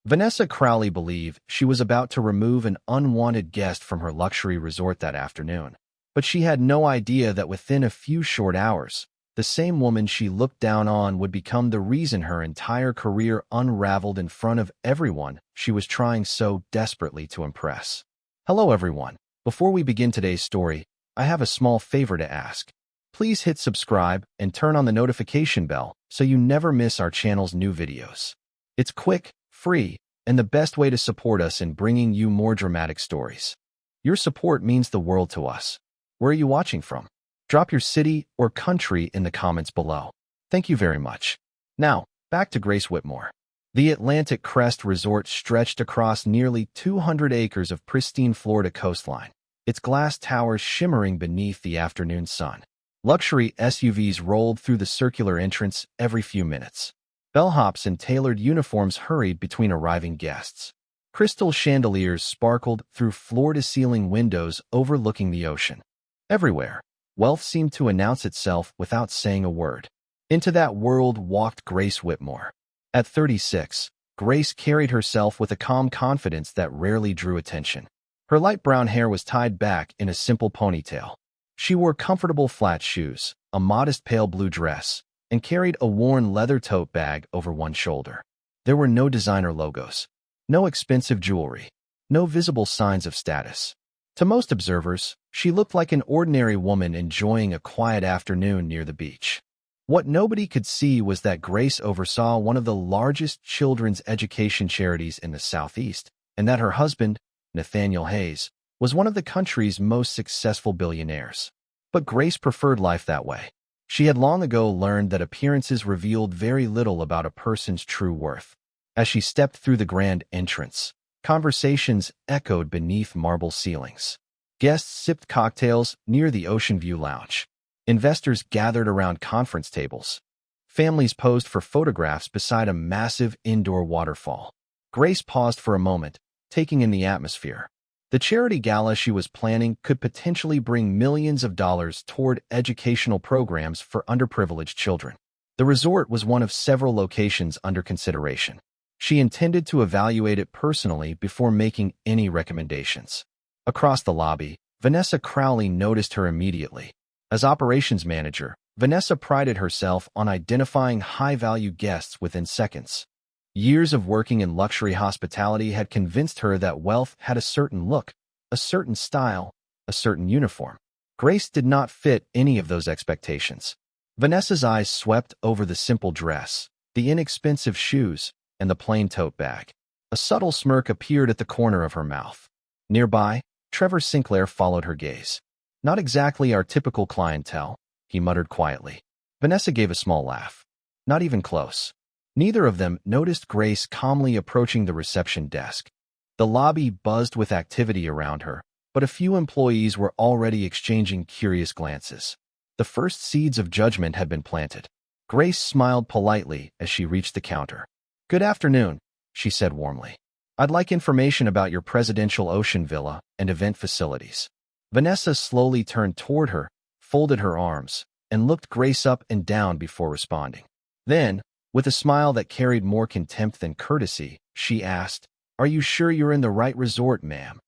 Vanessa Crowley believed she was about to remove an unwanted guest from her luxury resort that afternoon. But she had no idea that within a few short hours, the same woman she looked down on would become the reason her entire career unraveled in front of everyone she was trying so desperately to impress. Hello everyone. Before we begin today's story, I have a small favor to ask. Please hit subscribe and turn on the notification bell so you never miss our channel's new videos. It's quick, free, and the best way to support us in bringing you more dramatic stories. Your support means the world to us. Where are you watching from? Drop your city or country in the comments below. Thank you very much. Now, back to Grace Whitmore. The Atlantic Crest Resort stretched across nearly 200 acres of pristine Florida coastline, its glass towers shimmering beneath the afternoon sun. Luxury SUVs rolled through the circular entrance every few minutes. Bellhops in tailored uniforms hurried between arriving guests. Crystal chandeliers sparkled through floor-to-ceiling windows overlooking the ocean. Everywhere, wealth seemed to announce itself without saying a word. Into that world walked Grace Whitmore. At 36, Grace carried herself with a calm confidence that rarely drew attention. Her light brown hair was tied back in a simple ponytail. She wore comfortable flat shoes, a modest pale blue dress, and carried a worn leather tote bag over one shoulder. There were no designer logos, no expensive jewelry, no visible signs of status. To most observers, she looked like an ordinary woman enjoying a quiet afternoon near the beach. What nobody could see was that Grace oversaw one of the largest children's education charities in the Southeast, and that her husband, Nathaniel Hayes, was one of the country's most successful billionaires. But Grace preferred life that way. She had long ago learned that appearances revealed very little about a person's true worth. As she stepped through the grand entrance, conversations echoed beneath marble ceilings. Guests sipped cocktails near the Ocean View Lounge. Investors gathered around conference tables. Families posed for photographs beside a massive indoor waterfall. Grace paused for a moment, taking in the atmosphere. The charity gala she was planning could potentially bring millions of dollars toward educational programs for underprivileged children. The resort was one of several locations under consideration. She intended to evaluate it personally before making any recommendations. Across the lobby, Vanessa Crowley noticed her immediately. As operations manager, Vanessa prided herself on identifying high-value guests within seconds. Years of working in luxury hospitality had convinced her that wealth had a certain look, a certain style, a certain uniform. Grace did not fit any of those expectations. Vanessa's eyes swept over the simple dress, the inexpensive shoes, and the plain tote bag. A subtle smirk appeared at the corner of her mouth. Nearby, Trevor Sinclair followed her gaze. Not exactly our typical clientele, he muttered quietly. Vanessa gave a small laugh. Not even close. Neither of them noticed Grace calmly approaching the reception desk. The lobby buzzed with activity around her, but a few employees were already exchanging curious glances. The first seeds of judgment had been planted. Grace smiled politely as she reached the counter. "Good afternoon," she said warmly. "I'd like information about your presidential ocean villa and event facilities." Vanessa slowly turned toward her, folded her arms, and looked Grace up and down before responding. Then, with a smile that carried more contempt than courtesy, she asked, "Are you sure you're in the right resort, ma'am?"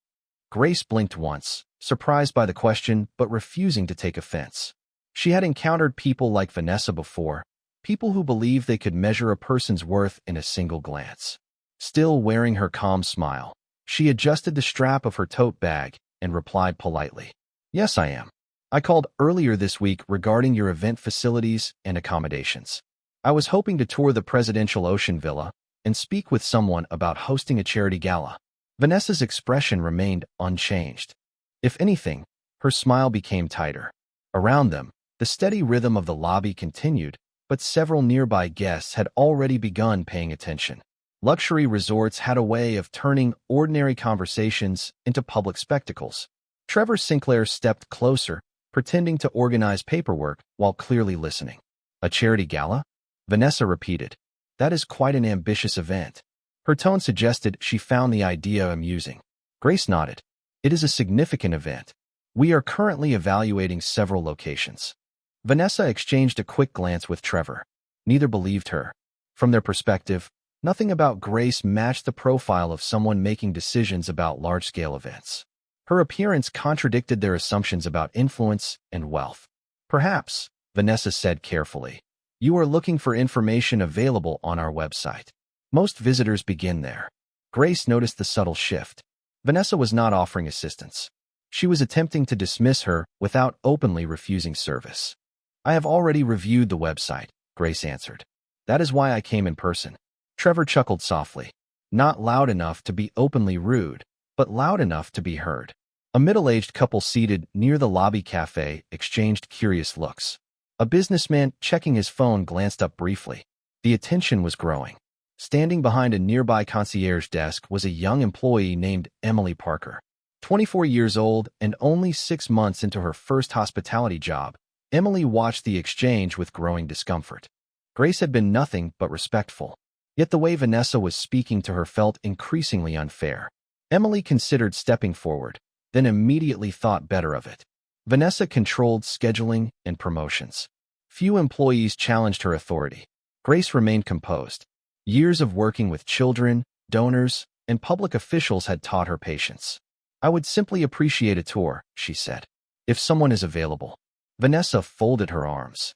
Grace blinked once, surprised by the question but refusing to take offense. She had encountered people like Vanessa before, people who believed they could measure a person's worth in a single glance. Still wearing her calm smile, she adjusted the strap of her tote bag and replied politely, "Yes, I am. I called earlier this week regarding your event facilities and accommodations. I was hoping to tour the presidential ocean villa and speak with someone about hosting a charity gala." Vanessa's expression remained unchanged. If anything, her smile became tighter. Around them, the steady rhythm of the lobby continued, but several nearby guests had already begun paying attention. Luxury resorts had a way of turning ordinary conversations into public spectacles. Trevor Sinclair stepped closer, pretending to organize paperwork while clearly listening. "A charity gala?" Vanessa repeated. "That is quite an ambitious event." Her tone suggested she found the idea amusing. Grace nodded. "It is a significant event. We are currently evaluating several locations." Vanessa exchanged a quick glance with Trevor. Neither believed her. From their perspective, Nothing about Grace matched the profile of someone making decisions about large-scale events. Her appearance contradicted their assumptions about influence and wealth. Perhaps, Vanessa said carefully, you are looking for information available on our website. Most visitors begin there. Grace noticed the subtle shift. Vanessa was not offering assistance. She was attempting to dismiss her without openly refusing service. I have already reviewed the website, Grace answered. That is why I came in person. Trevor chuckled softly. Not loud enough to be openly rude, but loud enough to be heard. A middle-aged couple seated near the lobby cafe exchanged curious looks. A businessman checking his phone glanced up briefly. The attention was growing. Standing behind a nearby concierge desk was a young employee named Emily Parker. 24 years old and only 6 months into her first hospitality job, Emily watched the exchange with growing discomfort. Grace had been nothing but respectful. Yet the way Vanessa was speaking to her felt increasingly unfair. Emily considered stepping forward, then immediately thought better of it. Vanessa controlled scheduling and promotions. Few employees challenged her authority. Grace remained composed. Years of working with children, donors, and public officials had taught her patience. I would simply appreciate a tour, she said. If someone is available. Vanessa folded her arms.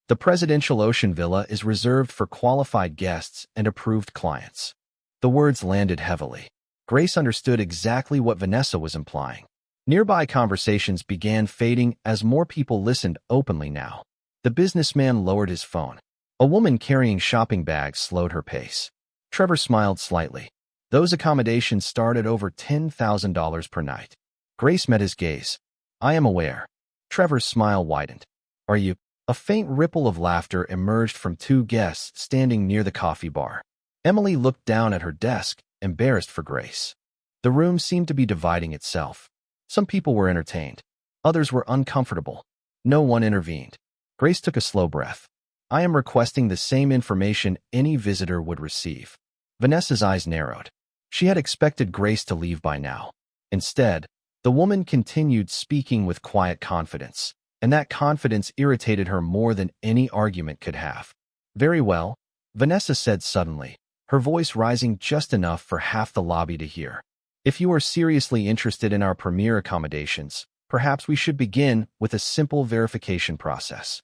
The presidential ocean villa is reserved for qualified guests and approved clients. The words landed heavily. Grace understood exactly what Vanessa was implying. Nearby conversations began fading as more people listened openly now. The businessman lowered his phone. A woman carrying shopping bags slowed her pace. Trevor smiled slightly. Those accommodations start at over $10,000 per night. Grace met his gaze. I am aware. Trevor's smile widened. Are you? A faint ripple of laughter emerged from 2 guests standing near the coffee bar. Emily looked down at her desk, embarrassed for Grace. The room seemed to be dividing itself. Some people were entertained. Others were uncomfortable. No one intervened. Grace took a slow breath. I am requesting the same information any visitor would receive. Vanessa's eyes narrowed. She had expected Grace to leave by now. Instead, the woman continued speaking with quiet confidence, and that confidence irritated her more than any argument could have. Very well, Vanessa said suddenly, her voice rising just enough for half the lobby to hear. If you are seriously interested in our premier accommodations, perhaps we should begin with a simple verification process.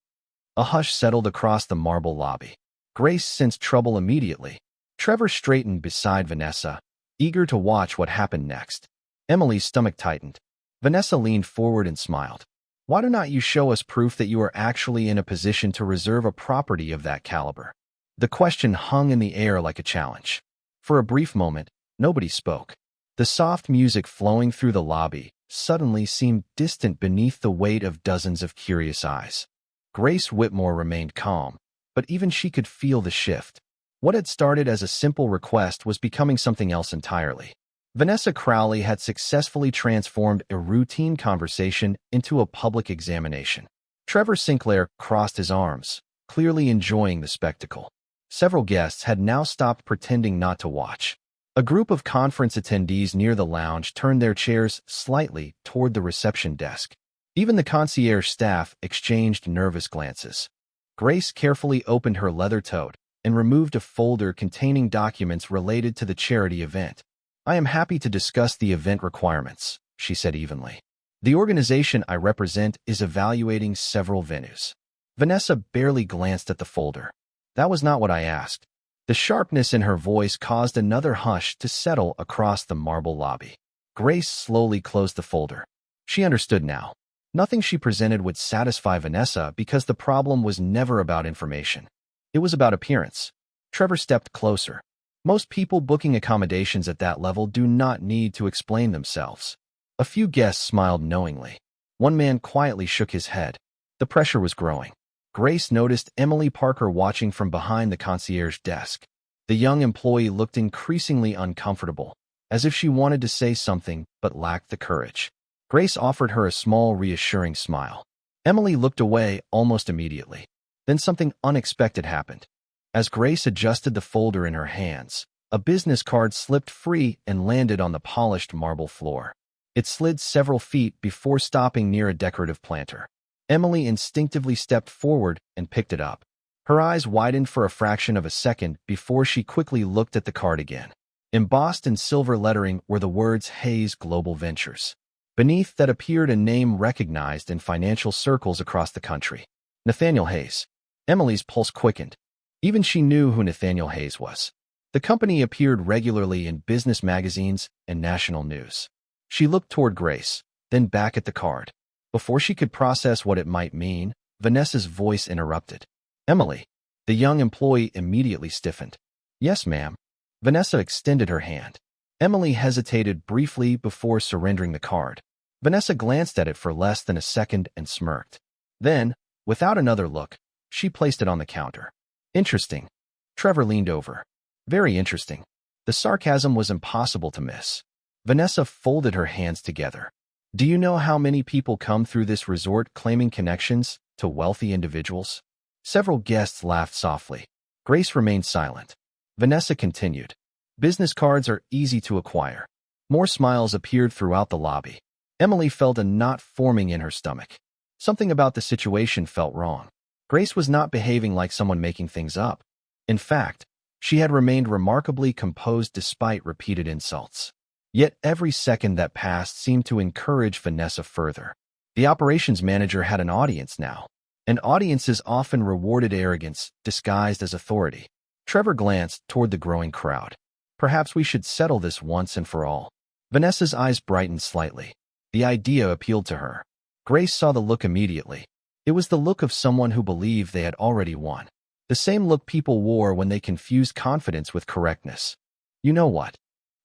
A hush settled across the marble lobby. Grace sensed trouble immediately. Trevor straightened beside Vanessa, eager to watch what happened next. Emily's stomach tightened. Vanessa leaned forward and smiled. Why do not you show us proof that you are actually in a position to reserve a property of that caliber? The question hung in the air like a challenge. For a brief moment, nobody spoke. The soft music flowing through the lobby suddenly seemed distant beneath the weight of dozens of curious eyes. Grace Whitmore remained calm, but even she could feel the shift. What had started as a simple request was becoming something else entirely. Vanessa Crowley had successfully transformed a routine conversation into a public examination. Trevor Sinclair crossed his arms, clearly enjoying the spectacle. Several guests had now stopped pretending not to watch. A group of conference attendees near the lounge turned their chairs slightly toward the reception desk. Even the concierge staff exchanged nervous glances. Grace carefully opened her leather tote and removed a folder containing documents related to the charity event. I am happy to discuss the event requirements, she said evenly. The organization I represent is evaluating several venues. Vanessa barely glanced at the folder. That was not what I asked. The sharpness in her voice caused another hush to settle across the marble lobby. Grace slowly closed the folder. She understood now. Nothing she presented would satisfy Vanessa because the problem was never about information. It was about appearance. Trevor stepped closer. Most people booking accommodations at that level do not need to explain themselves. A few guests smiled knowingly. One man quietly shook his head. The pressure was growing. Grace noticed Emily Parker watching from behind the concierge desk. The young employee looked increasingly uncomfortable, as if she wanted to say something but lacked the courage. Grace offered her a small, reassuring smile. Emily looked away almost immediately. Then something unexpected happened. As Grace adjusted the folder in her hands, a business card slipped free and landed on the polished marble floor. It slid several feet before stopping near a decorative planter. Emily instinctively stepped forward and picked it up. Her eyes widened for a fraction of a second before she quickly looked at the card again. Embossed in silver lettering were the words Hayes Global Ventures. Beneath that appeared a name recognized in financial circles across the country. Nathaniel Hayes. Emily's pulse quickened. Even she knew who Nathaniel Hayes was. The company appeared regularly in business magazines and national news. She looked toward Grace, then back at the card. Before she could process what it might mean, Vanessa's voice interrupted. Emily. The young employee immediately stiffened. Yes, ma'am. Vanessa extended her hand. Emily hesitated briefly before surrendering the card. Vanessa glanced at it for less than a second and smirked. Then, without another look, she placed it on the counter. Interesting. Trevor leaned over. Very interesting. The sarcasm was impossible to miss. Vanessa folded her hands together. Do you know how many people come through this resort claiming connections to wealthy individuals? Several guests laughed softly. Grace remained silent. Vanessa continued. Business cards are easy to acquire. More smiles appeared throughout the lobby. Emily felt a knot forming in her stomach. Something about the situation felt wrong. Grace was not behaving like someone making things up. In fact, she had remained remarkably composed despite repeated insults. Yet every second that passed seemed to encourage Vanessa further. The operations manager had an audience now, and audiences often rewarded arrogance disguised as authority. Trevor glanced toward the growing crowd. Perhaps we should settle this once and for all. Vanessa's eyes brightened slightly. The idea appealed to her. Grace saw the look immediately. It was the look of someone who believed they had already won. The same look people wore when they confused confidence with correctness. You know what?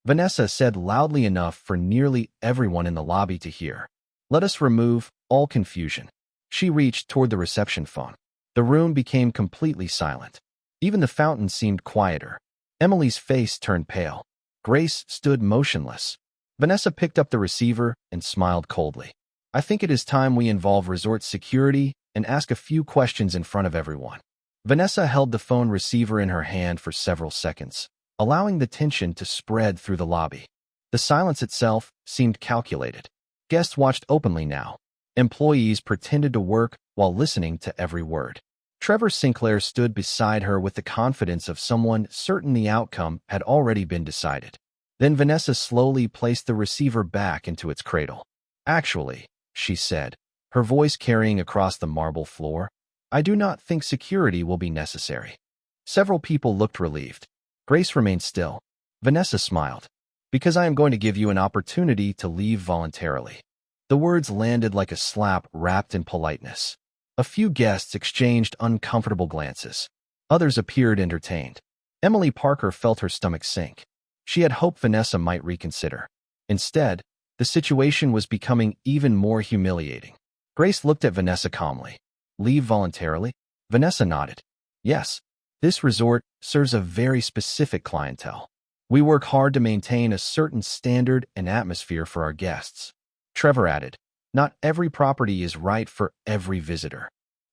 Vanessa said loudly enough for nearly everyone in the lobby to hear. Let us remove all confusion. She reached toward the reception phone. The room became completely silent. Even the fountain seemed quieter. Emily's face turned pale. Grace stood motionless. Vanessa picked up the receiver and smiled coldly. I think it is time we involve resort security and ask a few questions in front of everyone. Vanessa held the phone receiver in her hand for several seconds, allowing the tension to spread through the lobby. The silence itself seemed calculated. Guests watched openly now. Employees pretended to work while listening to every word. Trevor Sinclair stood beside her with the confidence of someone certain the outcome had already been decided. Then Vanessa slowly placed the receiver back into its cradle. Actually, she said, her voice carrying across the marble floor, I do not think security will be necessary. Several people looked relieved. Grace remained still. Vanessa smiled. Because I am going to give you an opportunity to leave voluntarily. The words landed like a slap wrapped in politeness. A few guests exchanged uncomfortable glances. Others appeared entertained. Emily Parker felt her stomach sink. She had hoped Vanessa might reconsider. Instead, the situation was becoming even more humiliating. Grace looked at Vanessa calmly. Leave voluntarily? Vanessa nodded. Yes, this resort serves a very specific clientele. We work hard to maintain a certain standard and atmosphere for our guests. Trevor added, not every property is right for every visitor.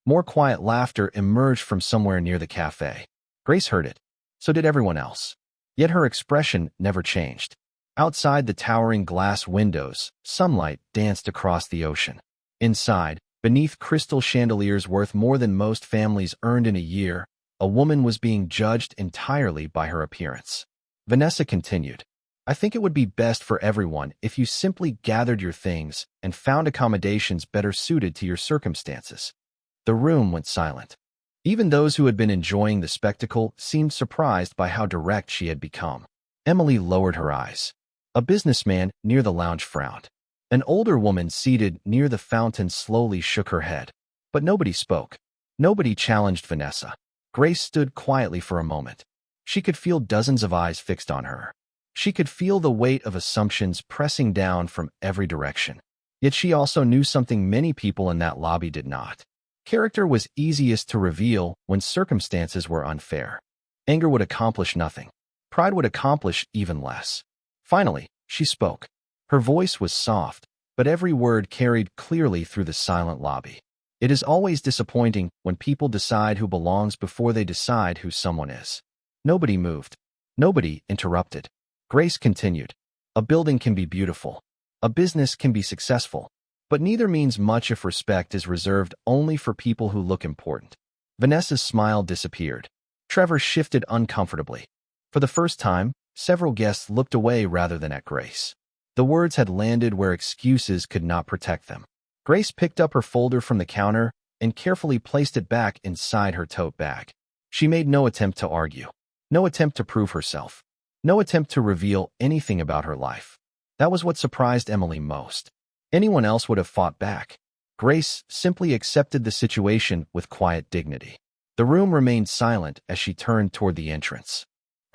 More quiet laughter emerged from somewhere near the cafe. Grace heard it. So did everyone else. Yet her expression never changed. Outside the towering glass windows, sunlight danced across the ocean. Inside, beneath crystal chandeliers worth more than most families earned in a year, a woman was being judged entirely by her appearance. Vanessa continued, I think it would be best for everyone if you simply gathered your things and found accommodations better suited to your circumstances. The room went silent. Even those who had been enjoying the spectacle seemed surprised by how direct she had become. Emily lowered her eyes. A businessman near the lounge frowned. An older woman seated near the fountain slowly shook her head. But nobody spoke. Nobody challenged Vanessa. Grace stood quietly for a moment. She could feel dozens of eyes fixed on her. She could feel the weight of assumptions pressing down from every direction. Yet she also knew something many people in that lobby did not. Character was easiest to reveal when circumstances were unfair. Anger would accomplish nothing. Pride would accomplish even less. Finally, she spoke. Her voice was soft, but every word carried clearly through the silent lobby. It is always disappointing when people decide who belongs before they decide who someone is. Nobody moved. Nobody interrupted. Grace continued. A building can be beautiful. A business can be successful. But neither means much if respect is reserved only for people who look important. Vanessa's smile disappeared. Trevor shifted uncomfortably. For the first time, several guests looked away rather than at Grace. The words had landed where excuses could not protect them. Grace picked up her folder from the counter and carefully placed it back inside her tote bag. She made no attempt to argue, no attempt to prove herself, no attempt to reveal anything about her life. That was what surprised Emily most. Anyone else would have fought back. Grace simply accepted the situation with quiet dignity. The room remained silent as she turned toward the entrance.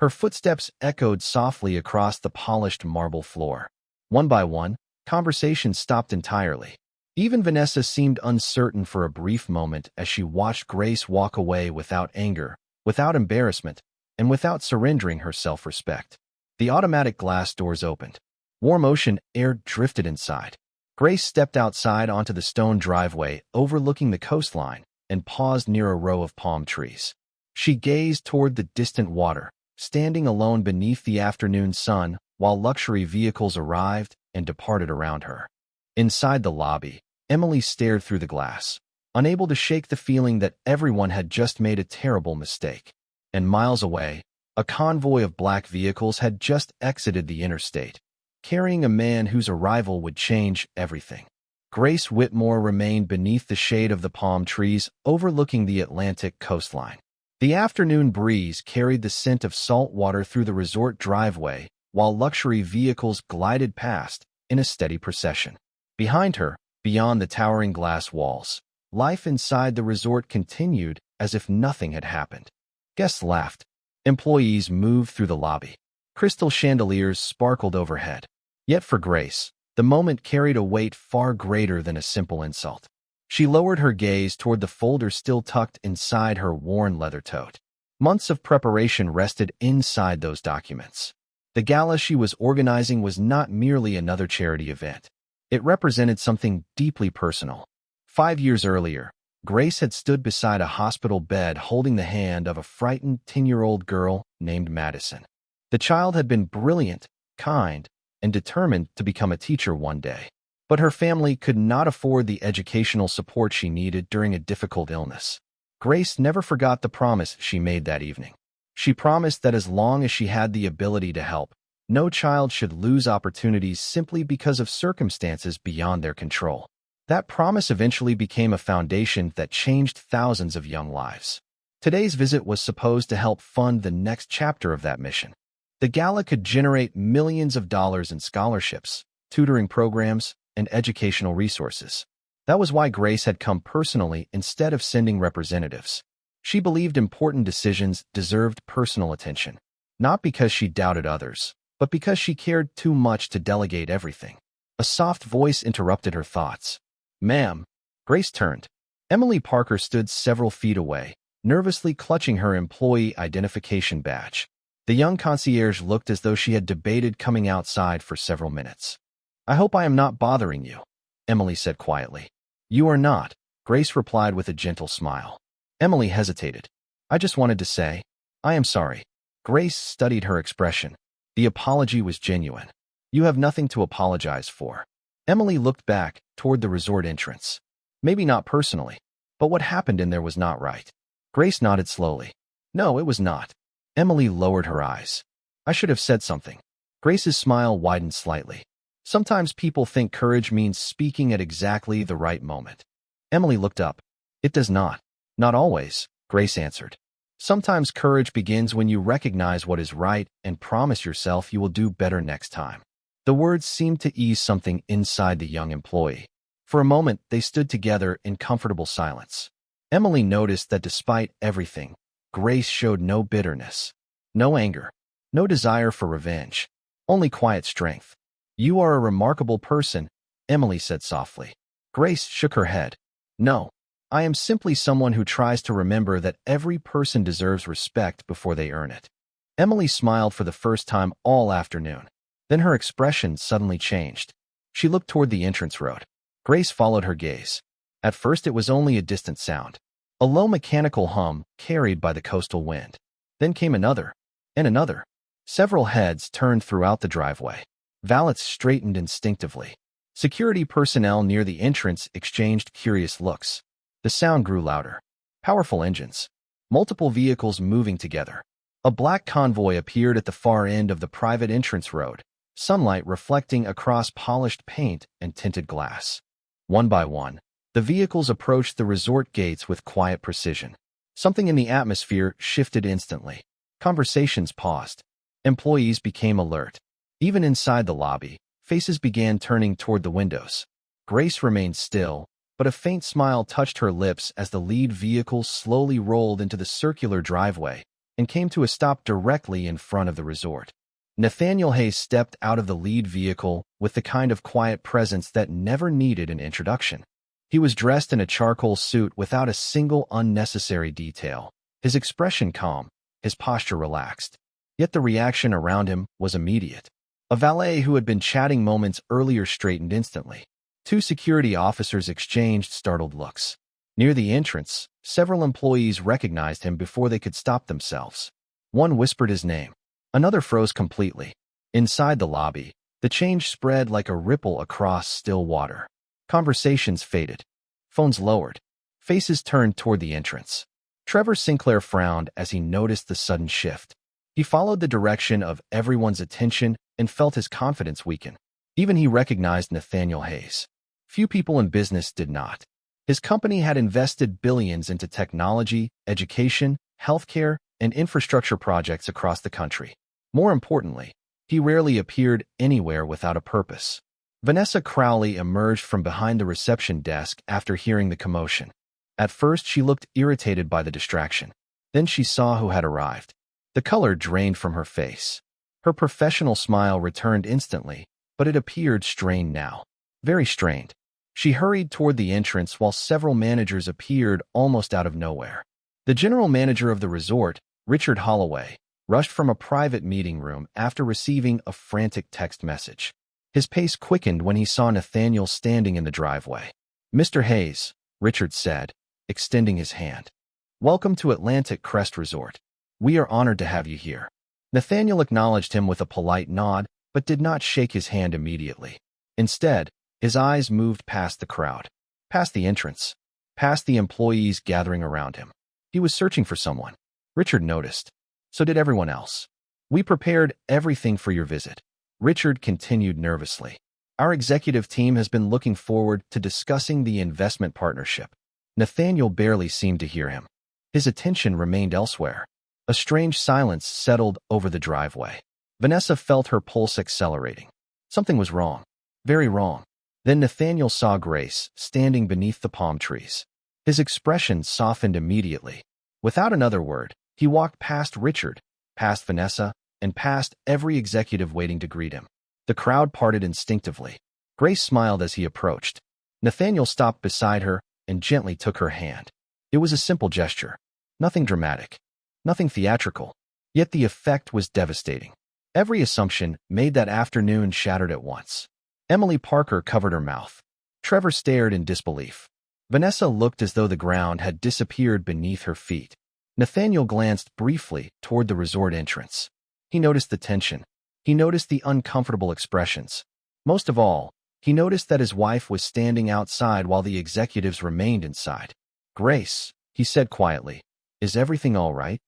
Her footsteps echoed softly across the polished marble floor. One by one, conversation stopped entirely. Even Vanessa seemed uncertain for a brief moment as she watched Grace walk away without anger, without embarrassment, and without surrendering her self-respect. The automatic glass doors opened. Warm ocean air drifted inside. Grace stepped outside onto the stone driveway overlooking the coastline and paused near a row of palm trees. She gazed toward the distant water, standing alone beneath the afternoon sun while luxury vehicles arrived and departed around her. Inside the lobby, Emily stared through the glass, unable to shake the feeling that everyone had just made a terrible mistake. And miles away, a convoy of black vehicles had just exited the interstate, carrying a man whose arrival would change everything. Grace Whitmore remained beneath the shade of the palm trees overlooking the Atlantic coastline. The afternoon breeze carried the scent of salt water through the resort driveway while luxury vehicles glided past in a steady procession. Behind her, beyond the towering glass walls, life inside the resort continued as if nothing had happened. Guests laughed. Employees moved through the lobby. Crystal chandeliers sparkled overhead. Yet for Grace, the moment carried a weight far greater than a simple insult. She lowered her gaze toward the folder still tucked inside her worn leather tote. Months of preparation rested inside those documents. The gala she was organizing was not merely another charity event. It represented something deeply personal. 5 years earlier, Grace had stood beside a hospital bed holding the hand of a frightened 10-year-old girl named Madison. The child had been brilliant, kind, and determined to become a teacher one day. But her family could not afford the educational support she needed during a difficult illness. Grace never forgot the promise she made that evening. She promised that as long as she had the ability to help, no child should lose opportunities simply because of circumstances beyond their control. That promise eventually became a foundation that changed thousands of young lives. Today's visit was supposed to help fund the next chapter of that mission. The gala could generate millions of dollars in scholarships, tutoring programs, and educational resources. That was why Grace had come personally instead of sending representatives. She believed important decisions deserved personal attention, not because she doubted others, but because she cared too much to delegate everything. A soft voice interrupted her thoughts. "Ma'am." Grace turned. Emily Parker stood several feet away, nervously clutching her employee identification badge. The young concierge looked as though she had debated coming outside for several minutes. "I hope I am not bothering you," Emily said quietly. "You are not," Grace replied with a gentle smile. Emily hesitated. "I just wanted to say, I am sorry." Grace studied her expression. The apology was genuine. "You have nothing to apologize for." Emily looked back toward the resort entrance. Maybe not personally, but what happened in there was not right. Grace nodded slowly. "No, it was not." Emily lowered her eyes. "I should have said something." Grace's smile widened slightly. "Sometimes people think courage means speaking at exactly the right moment." Emily looked up. "It does not." "Not always," Grace answered. "Sometimes courage begins when you recognize what is right and promise yourself you will do better next time." The words seemed to ease something inside the young employee. For a moment, they stood together in comfortable silence. Emily noticed that despite everything, Grace showed no bitterness, no anger, no desire for revenge, only quiet strength. "You are a remarkable person," Emily said softly. Grace shook her head. "No, I am simply someone who tries to remember that every person deserves respect before they earn it." Emily smiled for the first time all afternoon. Then her expression suddenly changed. She looked toward the entrance road. Grace followed her gaze. At first it was only a distant sound, a low mechanical hum carried by the coastal wind. Then came another, and another. Several heads turned throughout the driveway. Valets straightened instinctively. Security personnel near the entrance exchanged curious looks. The sound grew louder. Powerful engines. Multiple vehicles moving together. A black convoy appeared at the far end of the private entrance road, sunlight reflecting across polished paint and tinted glass. One by one, the vehicles approached the resort gates with quiet precision. Something in the atmosphere shifted instantly. Conversations paused. Employees became alert. Even inside the lobby, faces began turning toward the windows. Grace remained still, but a faint smile touched her lips as the lead vehicle slowly rolled into the circular driveway and came to a stop directly in front of the resort. Nathaniel Hayes stepped out of the lead vehicle with the kind of quiet presence that never needed an introduction. He was dressed in a charcoal suit without a single unnecessary detail, his expression calm, his posture relaxed. Yet the reaction around him was immediate. A valet who had been chatting moments earlier straightened instantly. Two security officers exchanged startled looks. Near the entrance, several employees recognized him before they could stop themselves. One whispered his name. Another froze completely. Inside the lobby, the change spread like a ripple across still water. Conversations faded. Phones lowered. Faces turned toward the entrance. Trevor Sinclair frowned as he noticed the sudden shift. He followed the direction of everyone's attention and felt his confidence weaken. Even he recognized Nathaniel Hayes. Few people in business did not. His company had invested billions into technology, education, healthcare, and infrastructure projects across the country. More importantly, he rarely appeared anywhere without a purpose. Vanessa Crowley emerged from behind the reception desk after hearing the commotion. At first, she looked irritated by the distraction. Then she saw who had arrived. The color drained from her face. Her professional smile returned instantly, but it appeared strained now. Very strained. She hurried toward the entrance while several managers appeared almost out of nowhere. The general manager of the resort, Richard Holloway, rushed from a private meeting room after receiving a frantic text message. His pace quickened when he saw Nathaniel standing in the driveway. "Mr. Hayes," Richard said, extending his hand. "Welcome to Atlantic Crest Resort. We are honored to have you here." Nathaniel acknowledged him with a polite nod, but did not shake his hand immediately. Instead, his eyes moved past the crowd, past the entrance, past the employees gathering around him. He was searching for someone. Richard noticed. So did everyone else. "We prepared everything for your visit," Richard continued nervously. "Our executive team has been looking forward to discussing the investment partnership." Nathaniel barely seemed to hear him. His attention remained elsewhere. A strange silence settled over the driveway. Vanessa felt her pulse accelerating. Something was wrong. Very wrong. Then Nathaniel saw Grace standing beneath the palm trees. His expression softened immediately. Without another word, he walked past Richard, past Vanessa, and past every executive waiting to greet him. The crowd parted instinctively. Grace smiled as he approached. Nathaniel stopped beside her and gently took her hand. It was a simple gesture. Nothing dramatic. Nothing theatrical. Yet the effect was devastating. Every assumption made that afternoon shattered at once. Emily Parker covered her mouth. Trevor stared in disbelief. Vanessa looked as though the ground had disappeared beneath her feet. Nathaniel glanced briefly toward the resort entrance. He noticed the tension. He noticed the uncomfortable expressions. Most of all, he noticed that his wife was standing outside while the executives remained inside. "Grace," he said quietly, "is everything all right?"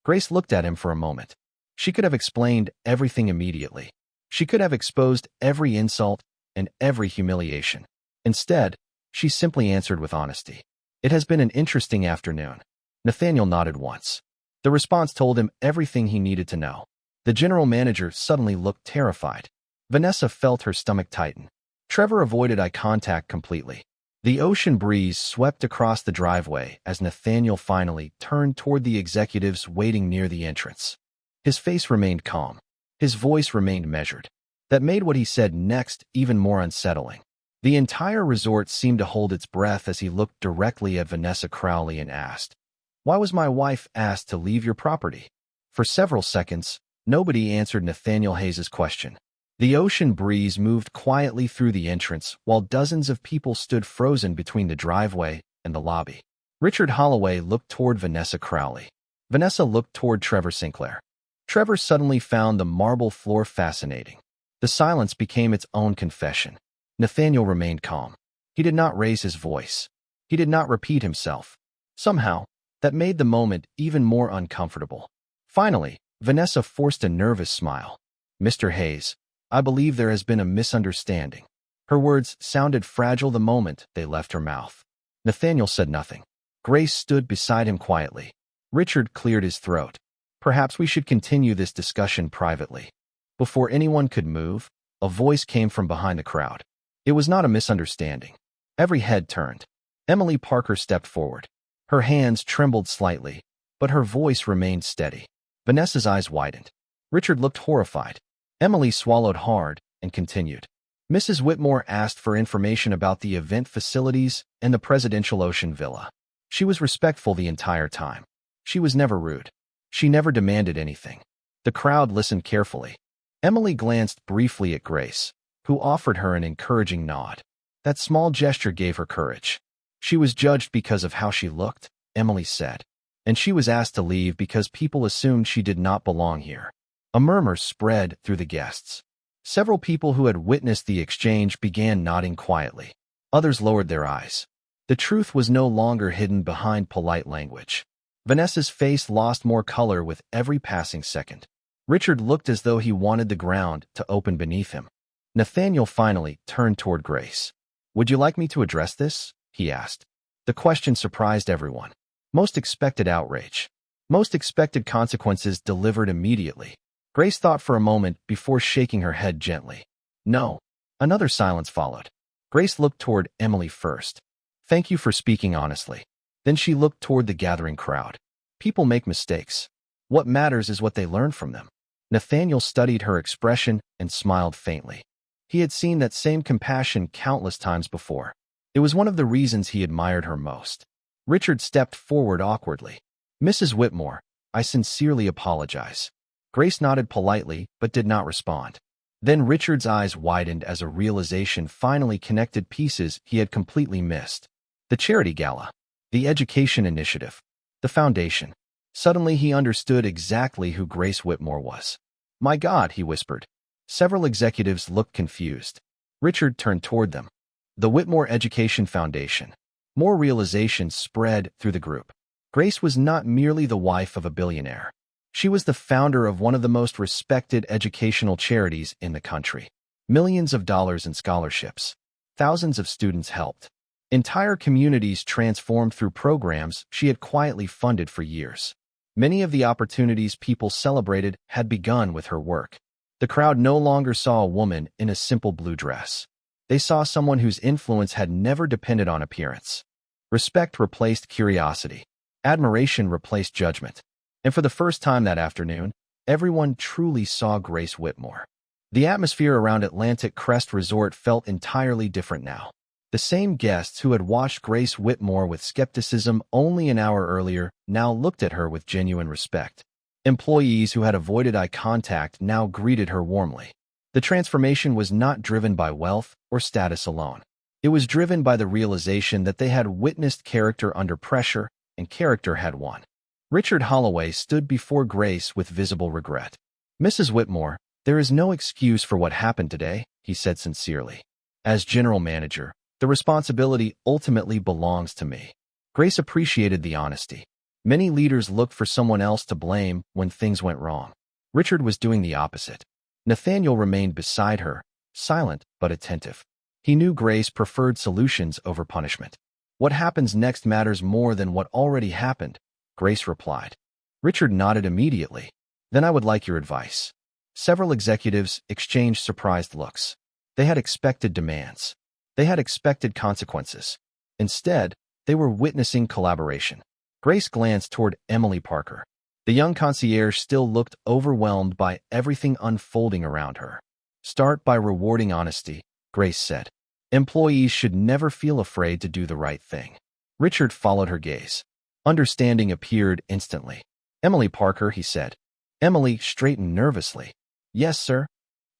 Grace looked at him for a moment. She could have explained everything immediately. She could have exposed every insult and every humiliation. Instead, she simply answered with honesty. "It has been an interesting afternoon." Nathaniel nodded once. The response told him everything he needed to know. The general manager suddenly looked terrified. Vanessa felt her stomach tighten. Trevor avoided eye contact completely. The ocean breeze swept across the driveway as Nathaniel finally turned toward the executives waiting near the entrance. His face remained calm. His voice remained measured. That made what he said next even more unsettling. The entire resort seemed to hold its breath as he looked directly at Vanessa Crowley and asked, "Why was my wife asked to leave your property?" For several seconds, nobody answered Nathaniel Hayes' question. The ocean breeze moved quietly through the entrance while dozens of people stood frozen between the driveway and the lobby. Richard Holloway looked toward Vanessa Crowley. Vanessa looked toward Trevor Sinclair. Trevor suddenly found the marble floor fascinating. The silence became its own confession. Nathaniel remained calm. He did not raise his voice. He did not repeat himself. Somehow, That made the moment even more uncomfortable. Finally, Vanessa forced a nervous smile. Mr. Hayes, I believe there has been a misunderstanding. Her words sounded fragile the moment they left her mouth. Nathaniel said nothing. Grace stood beside him quietly. Richard cleared his throat. Perhaps we should continue this discussion privately. Before anyone could move, a voice came from behind the crowd. It was not a misunderstanding. Every head turned. Emily Parker stepped forward. Her hands trembled slightly, but her voice remained steady. Vanessa's eyes widened. Richard looked horrified. Emily swallowed hard and continued. Mrs. Whitmore asked for information about the event facilities and the presidential ocean villa. She was respectful the entire time. She was never rude. She never demanded anything. The crowd listened carefully. Emily glanced briefly at Grace, who offered her an encouraging nod. That small gesture gave her courage. She was judged because of how she looked, Emily said, and she was asked to leave because people assumed she did not belong here. A murmur spread through the guests. Several people who had witnessed the exchange began nodding quietly. Others lowered their eyes. The truth was no longer hidden behind polite language. Vanessa's face lost more color with every passing second. Richard looked as though he wanted the ground to open beneath him. Nathaniel finally turned toward Grace. Would you like me to address this? He asked. The question surprised everyone. Most expected outrage. Most expected consequences delivered immediately. Grace thought for a moment before shaking her head gently. No. Another silence followed. Grace looked toward Emily first. Thank you for speaking honestly. Then she looked toward the gathering crowd. People make mistakes. What matters is what they learn from them. Nathaniel studied her expression and smiled faintly. He had seen that same compassion countless times before. It was one of the reasons he admired her most. Richard stepped forward awkwardly. Mrs. Whitmore, I sincerely apologize. Grace nodded politely, but did not respond. Then Richard's eyes widened as a realization finally connected pieces he had completely missed. The charity gala. The education initiative. The foundation. Suddenly he understood exactly who Grace Whitmore was. My God, he whispered. Several executives looked confused. Richard turned toward them. The Whitmore Education Foundation. More realization spread through the group. Grace was not merely the wife of a billionaire. She was the founder of one of the most respected educational charities in the country. Millions of dollars in scholarships. Thousands of students helped. Entire communities transformed through programs she had quietly funded for years. Many of the opportunities people celebrated had begun with her work. The crowd no longer saw a woman in a simple blue dress. They saw someone whose influence had never depended on appearance. Respect replaced curiosity. Admiration replaced judgment. And for the first time that afternoon, everyone truly saw Grace Whitmore. The atmosphere around Atlantic Crest Resort felt entirely different now. The same guests who had watched Grace Whitmore with skepticism only an hour earlier now looked at her with genuine respect. Employees who had avoided eye contact now greeted her warmly. The transformation was not driven by wealth or status alone. It was driven by the realization that they had witnessed character under pressure, and character had won. Richard Holloway stood before Grace with visible regret. Mrs. Whitmore, there is no excuse for what happened today, he said sincerely. As general manager, the responsibility ultimately belongs to me. Grace appreciated the honesty. Many leaders looked for someone else to blame when things went wrong. Richard was doing the opposite. Nathaniel remained beside her, silent but attentive. He knew Grace preferred solutions over punishment. What happens next matters more than what already happened, Grace replied. Richard nodded immediately. Then I would like your advice. Several executives exchanged surprised looks. They had expected demands. They had expected consequences. Instead, they were witnessing collaboration. Grace glanced toward Emily Parker. The young concierge still looked overwhelmed by everything unfolding around her. Start by rewarding honesty, Grace said. Employees should never feel afraid to do the right thing. Richard followed her gaze. Understanding appeared instantly. Emily Parker, he said. Emily straightened nervously. Yes, sir.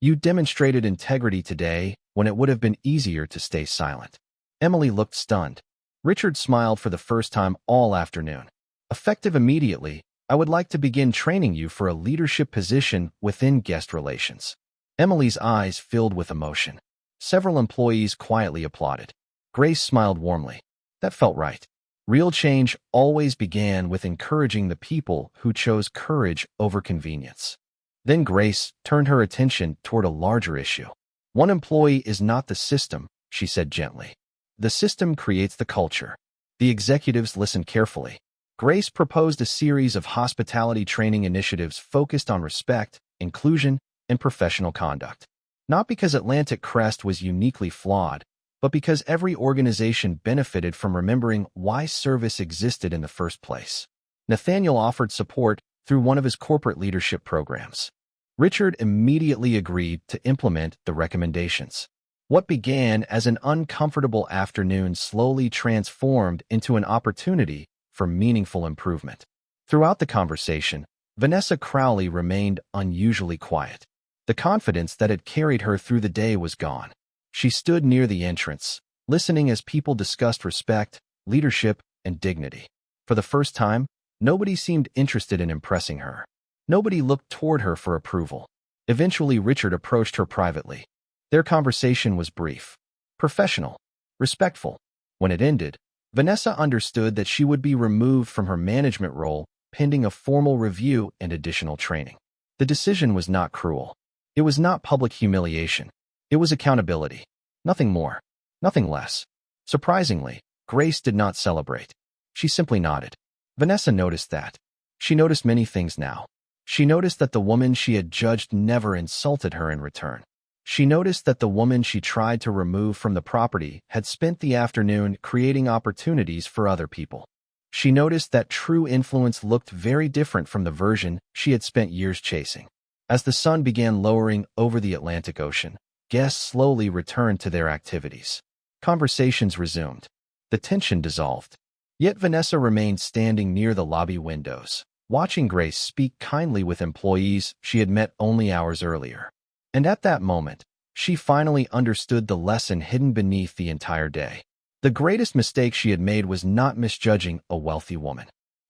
You demonstrated integrity today when it would have been easier to stay silent. Emily looked stunned. Richard smiled for the first time all afternoon. Effective immediately, I would like to begin training you for a leadership position within guest relations. Emily's eyes filled with emotion. Several employees quietly applauded. Grace smiled warmly. That felt right. Real change always began with encouraging the people who chose courage over convenience. Then Grace turned her attention toward a larger issue. One employee is not the system, she said gently. The system creates the culture. The executives listened carefully. Grace proposed a series of hospitality training initiatives focused on respect, inclusion, and professional conduct. Not because Atlantic Crest was uniquely flawed, but because every organization benefited from remembering why service existed in the first place. Nathaniel offered support through one of his corporate leadership programs. Richard immediately agreed to implement the recommendations. What began as an uncomfortable afternoon slowly transformed into an opportunity for meaningful improvement. Throughout the conversation, Vanessa Crowley remained unusually quiet. The confidence that had carried her through the day was gone. She stood near the entrance, listening as people discussed respect, leadership, and dignity. For the first time, nobody seemed interested in impressing her. Nobody looked toward her for approval. Eventually, Richard approached her privately. Their conversation was brief, professional, respectful. When it ended, Vanessa understood that she would be removed from her management role pending a formal review and additional training. The decision was not cruel. It was not public humiliation. It was accountability. Nothing more. Nothing less. Surprisingly, Grace did not celebrate. She simply nodded. Vanessa noticed that. She noticed many things now. She noticed that the woman she had judged never insulted her in return. She noticed that the woman she tried to remove from the property had spent the afternoon creating opportunities for other people. She noticed that true influence looked very different from the version she had spent years chasing. As the sun began lowering over the Atlantic Ocean, guests slowly returned to their activities. Conversations resumed. The tension dissolved. Yet Vanessa remained standing near the lobby windows, watching Grace speak kindly with employees she had met only hours earlier. And at that moment, she finally understood the lesson hidden beneath the entire day. The greatest mistake she had made was not misjudging a wealthy woman.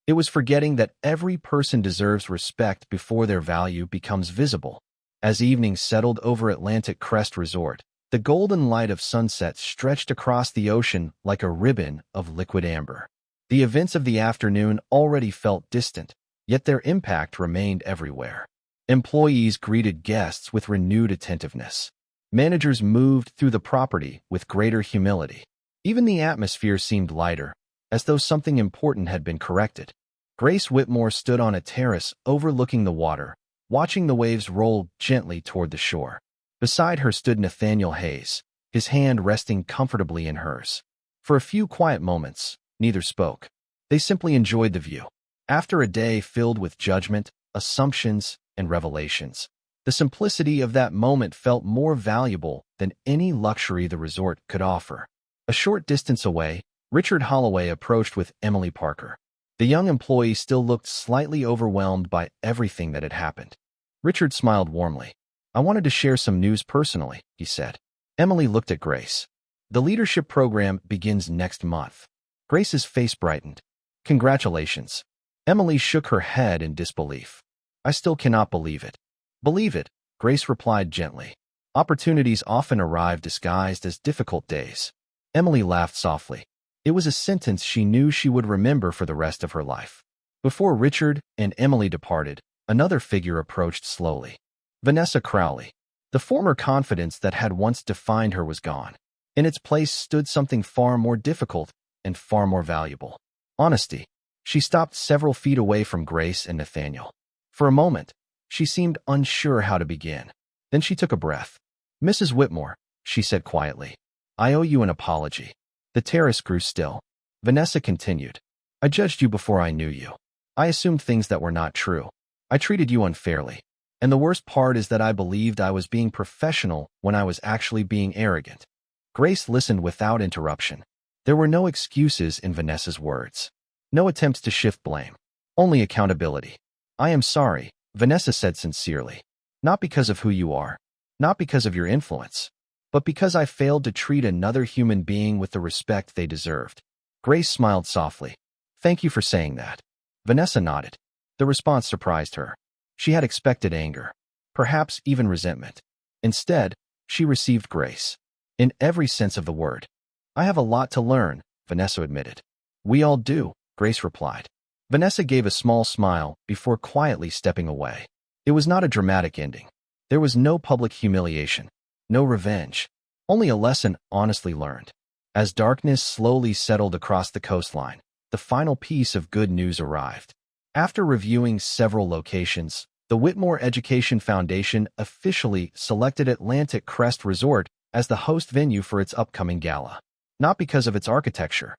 It was forgetting that every person deserves respect before their value becomes visible. As evening settled over Atlantic Crest Resort, the golden light of sunset stretched across the ocean like a ribbon of liquid amber. The events of the afternoon already felt distant, yet their impact remained everywhere. Employees greeted guests with renewed attentiveness. Managers moved through the property with greater humility. Even the atmosphere seemed lighter, as though something important had been corrected. Grace Whitmore stood on a terrace overlooking the water, watching the waves roll gently toward the shore. Beside her stood Nathaniel Hayes, his hand resting comfortably in hers. For a few quiet moments, neither spoke. They simply enjoyed the view. After a day filled with judgment, assumptions, and revelations, the simplicity of that moment felt more valuable than any luxury the resort could offer. A short distance away, Richard Holloway approached with Emily Parker. The young employee still looked slightly overwhelmed by everything that had happened. Richard smiled warmly. "I wanted to share some news personally," he said. Emily looked at Grace. "The leadership program begins next month." Grace's face brightened. "Congratulations." Emily shook her head in disbelief. "I still cannot believe it." "Believe it," Grace replied gently. "Opportunities often arrive disguised as difficult days." Emily laughed softly. It was a sentence she knew she would remember for the rest of her life. Before Richard and Emily departed, another figure approached slowly. Vanessa Crowley. The former confidence that had once defined her was gone. In its place stood something far more difficult and far more valuable. Honesty. She stopped several feet away from Grace and Nathaniel. For a moment, she seemed unsure how to begin. Then she took a breath. "Mrs. Whitmore," she said quietly, "I owe you an apology." The terrace grew still. Vanessa continued. "I judged you before I knew you. I assumed things that were not true. I treated you unfairly. And the worst part is that I believed I was being professional when I was actually being arrogant." Grace listened without interruption. There were no excuses in Vanessa's words. No attempts to shift blame. Only accountability. "I am sorry," Vanessa said sincerely. "Not because of who you are. Not because of your influence. But because I failed to treat another human being with the respect they deserved." Grace smiled softly. "Thank you for saying that." Vanessa nodded. The response surprised her. She had expected anger, perhaps even resentment. Instead, she received grace. In every sense of the word. "I have a lot to learn," Vanessa admitted. We all do, Grace replied. Vanessa gave a small smile before quietly stepping away. It was not a dramatic ending. There was no public humiliation, no revenge, only a lesson honestly learned. As darkness slowly settled across the coastline, the final piece of good news arrived. After reviewing several locations, the Whitmore Education Foundation officially selected Atlantic Crest Resort as the host venue for its upcoming gala. Not because of its architecture,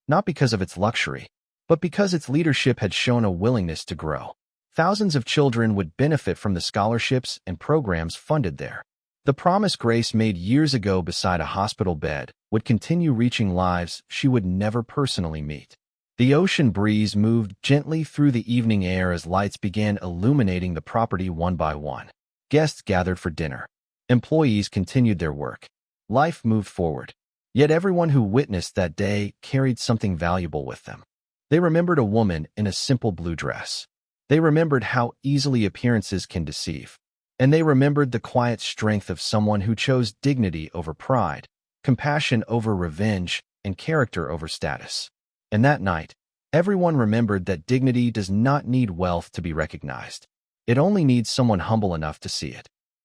not because of its luxury, but because its leadership had shown a willingness to grow. Thousands of children would benefit from the scholarships and programs funded there. The promise Grace made years ago beside a hospital bed would continue reaching lives she would never personally meet. The ocean breeze moved gently through the evening air as lights began illuminating the property one by one. Guests gathered for dinner. Employees continued their work. Life moved forward. Yet everyone who witnessed that day carried something valuable with them. They remembered a woman in a simple blue dress. They remembered how easily appearances can deceive. And they remembered the quiet strength of someone who chose dignity over pride, compassion over revenge, and character over status. And that night, everyone remembered that dignity does not need wealth to be recognized. It only needs someone humble enough to see it.